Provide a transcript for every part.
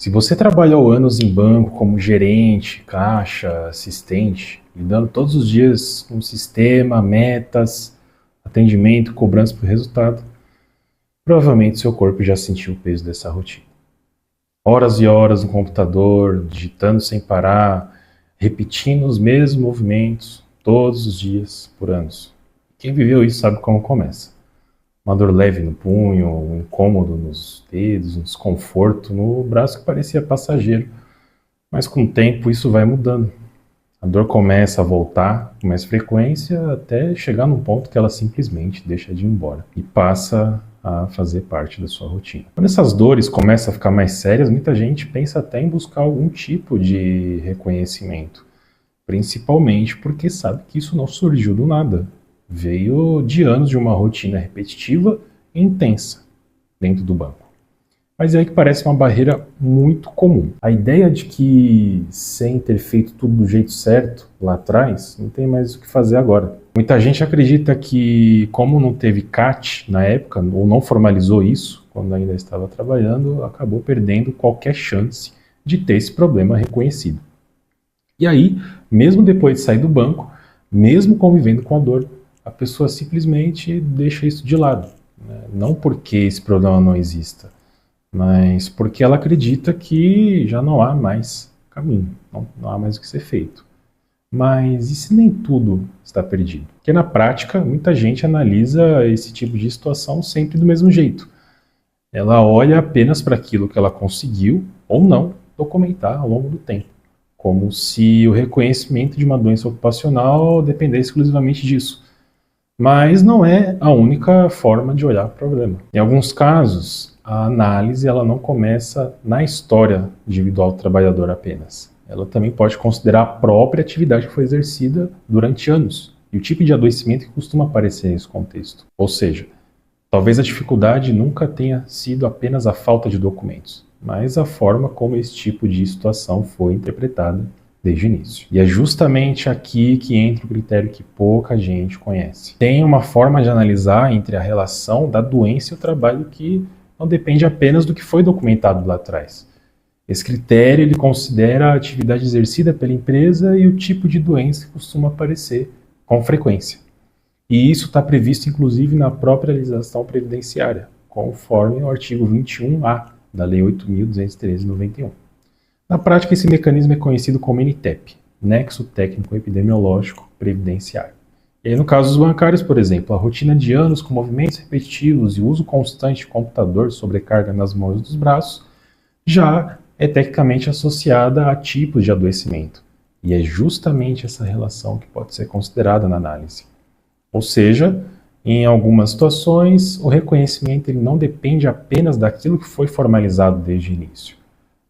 Se você trabalhou anos em banco como gerente, caixa, assistente, lidando todos os dias com sistema, metas, atendimento, cobrança por resultado, provavelmente seu corpo já sentiu o peso dessa rotina. Horas e horas no computador, digitando sem parar, repetindo os mesmos movimentos todos os dias por anos. Quem viveu isso sabe como começa. Uma dor leve no punho, um incômodo nos dedos, um desconforto no braço que parecia passageiro. Mas com o tempo isso vai mudando. A dor começa a voltar com mais frequência até chegar num ponto que ela simplesmente deixa de ir embora e passa a fazer parte da sua rotina. Quando essas dores começam a ficar mais sérias, muita gente pensa até em buscar algum tipo de reconhecimento, principalmente porque sabe que isso não surgiu do nada. Veio de anos de uma rotina repetitiva e intensa dentro do banco. Mas é aí que parece uma barreira muito comum. A ideia de que, sem ter feito tudo do jeito certo lá atrás, não tem mais o que fazer agora. Muita gente acredita que, como não teve CAT na época, ou não formalizou isso quando ainda estava trabalhando, acabou perdendo qualquer chance de ter esse problema reconhecido. E aí, mesmo depois de sair do banco, mesmo convivendo com a dor, a pessoa simplesmente deixa isso de lado. Né? Não porque esse problema não exista, mas porque ela acredita que já não há mais caminho, não há mais o que ser feito. Mas e se nem tudo está perdido? Porque na prática, muita gente analisa esse tipo de situação sempre do mesmo jeito. Ela olha apenas para aquilo que ela conseguiu ou não documentar ao longo do tempo, como se o reconhecimento de uma doença ocupacional dependesse exclusivamente disso. Mas não é a única forma de olhar para o problema. Em alguns casos, a análise ela não começa na história individual do trabalhador apenas. Ela também pode considerar a própria atividade que foi exercida durante anos e o tipo de adoecimento que costuma aparecer nesse contexto. Ou seja, talvez a dificuldade nunca tenha sido apenas a falta de documentos, mas a forma como esse tipo de situação foi interpretada desde o início. E é justamente aqui que entra o critério que pouca gente conhece. Tem uma forma de analisar entre a relação da doença e o trabalho que não depende apenas do que foi documentado lá atrás. Esse critério ele considera a atividade exercida pela empresa e o tipo de doença que costuma aparecer com frequência. E isso está previsto inclusive na própria legislação previdenciária, conforme o artigo 21A da Lei 8.213 de 91. Na prática, esse mecanismo é conhecido como NTEP, Nexo Técnico Epidemiológico Previdenciário. E aí, no caso dos bancários, por exemplo, a rotina de anos com movimentos repetitivos e uso constante de computador, sobrecarga nas mãos e dos braços, já é tecnicamente associada a tipos de adoecimento. E é justamente essa relação que pode ser considerada na análise. Ou seja, em algumas situações, o reconhecimento ele não depende apenas daquilo que foi formalizado desde o início,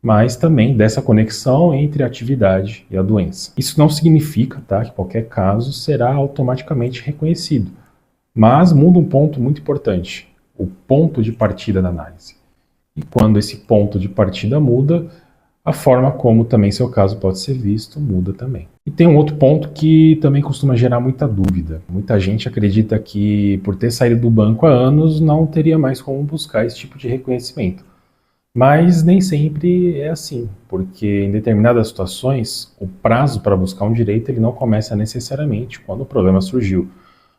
mas também dessa conexão entre a atividade e a doença. Isso não significa que qualquer caso será automaticamente reconhecido, mas muda um ponto muito importante, o ponto de partida da análise. E quando esse ponto de partida muda, a forma como também seu caso pode ser visto muda também. E tem um outro ponto que também costuma gerar muita dúvida. Muita gente acredita que por ter saído do banco há anos não teria mais como buscar esse tipo de reconhecimento. Mas nem sempre é assim, porque em determinadas situações o prazo para buscar um direito ele não começa necessariamente quando o problema surgiu,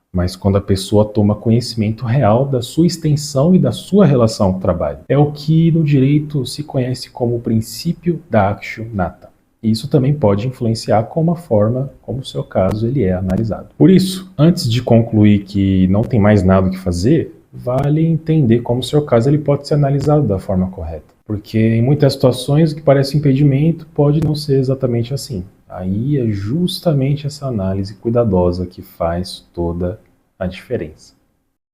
mas quando a pessoa toma conhecimento real da sua extensão e da sua relação com o trabalho. É o que no direito se conhece como o princípio da actio nata. E isso também pode influenciar como a forma como o seu caso ele é analisado. Por isso, antes de concluir que não tem mais nada o que fazer, vale entender como o seu caso ele pode ser analisado da forma correta. Porque em muitas situações o que parece impedimento pode não ser exatamente assim. Aí é justamente essa análise cuidadosa que faz toda a diferença.